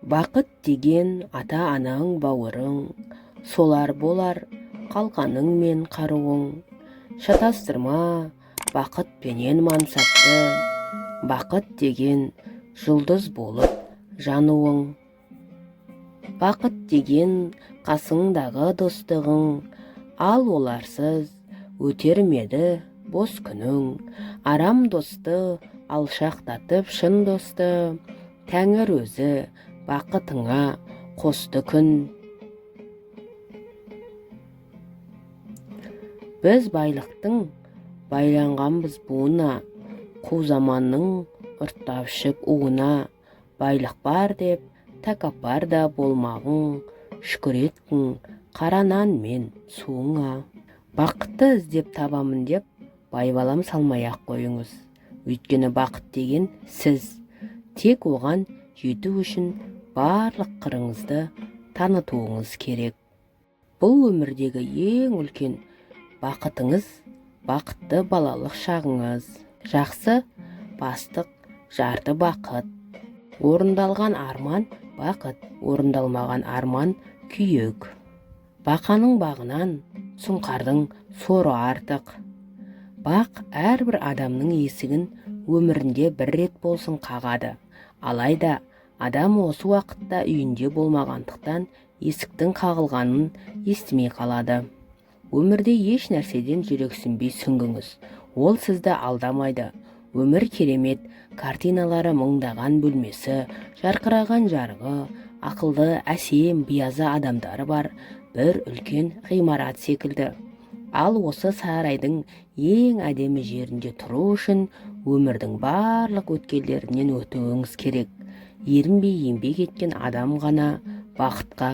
Бақыт деген ата-анаң бауырың, солар болар қалқаның мен қаруың. Шатастырма бақыт пенен мансапты, бақыт деген жұлдыз болып жануың. Бақыт деген қасыңдағы достығың, ал оларсыз өтермеді бос күнің. Арам досты алшақтатып шын досты, Тәңір өзі бақытыңа қосты күн. Біз байлықтың байланғанбыз буына, қу заманның ұрттап ішіп уына. Байлық бар деп тәкаппар да болмағың, шүкір еткің қара нан мен суыңа. Бақытты іздеп табамын деп байбалам салмай-ақ қойыңыз. Өйткені бақыт деген сіз. Тек оған жету үшін барлық қырыңызды танытуыңыз керек. Бұл өмірдегі ең үлкен бақытыңыз бақытты балалық шағыңыз. Жақсы бастық жарты бақыт. Орындалған арман бақыт, орындалмаған арман күйік. Бақаның бағынан сұңқардың соры артық. Бақ әрбір адамның есігін өмірінде бір рет болсын қағады. Алайда адам осы уақытта үйінде болмағандықтан есіктің қағылғанын естімей қалады. Өмірде еш нәрседен жүрексінбей сүңгіңіз. Ол сізді алдамайды. Өмір керемет, картиналары мыңдаған бөлмесі, жарқыраған жарығы, ақылды, әсем, биязы адамдары бар бір үлкен ғимарат секілді. Ал осы сарайдың ең әдемі жерінде тұру үшін өмірдің барлық өткелдерінен өтуіңіз керек. Ерінбей еңбек еткен адам ғана бақытқа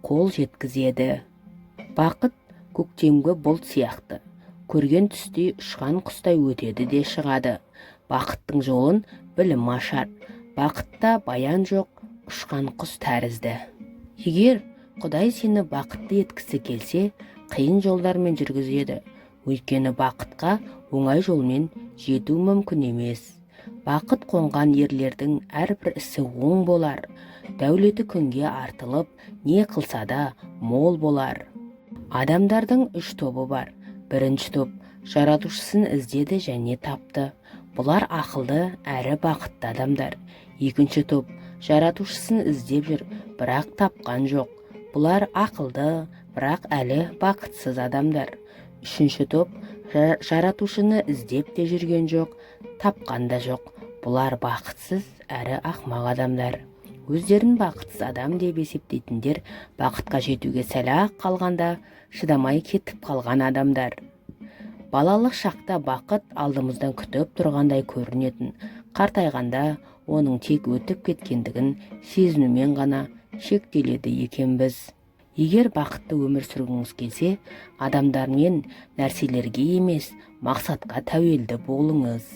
қол жеткізеді. Бақыт көктемгі бұлт сияқты, көрген түстей ұшқан құстай өтеді де шығады. Бақыттың жолын білім ашар, бақытта баян жоқ, ұшқан құс тәрізді. Егер Құдай сені бақытты еткісі келсе, қиын жолдармен жүргізеді. Өйткені бақытқа оңай жолмен жету мүмкін емес. Бақыт қонған ерлердің әрбір ісі оң болар. Дәулеті күнге артылып, не қылса да мол болар. Адамдардың 3 тобы бар. Бірінші топ жаратушысын іздеді және тапты. Бұлар ақылды әрі бақытты адамдар. Екінші топ жаратушысын іздеп жүр, бірақ тапқан жоқ. Бұлар ақылды, бірақ әлі бақытсыз адамдар. Үшінші топ жаратушыны іздеп те жүрген жоқ, тапқан да жоқ. Бұлар бақытсыз әрі ақымақ адамдар. Өздерін бақытсыз адам деп есептейтіндер бақытқа жетуге сәл-ақ қалғанда шыдамай кетіп қалған адамдар. Балалық шақта бақыт алдымыздан күтіп тұрғандай көрінетін, қартайғанда оның тек өтіп кеткендігін сезінумен ғана шектеледі екенбіз. Егер бақытты өмір сүргіңіз келсе, адамдар мен нәрселерге емес, мақсатқа тәуелді болыңыз.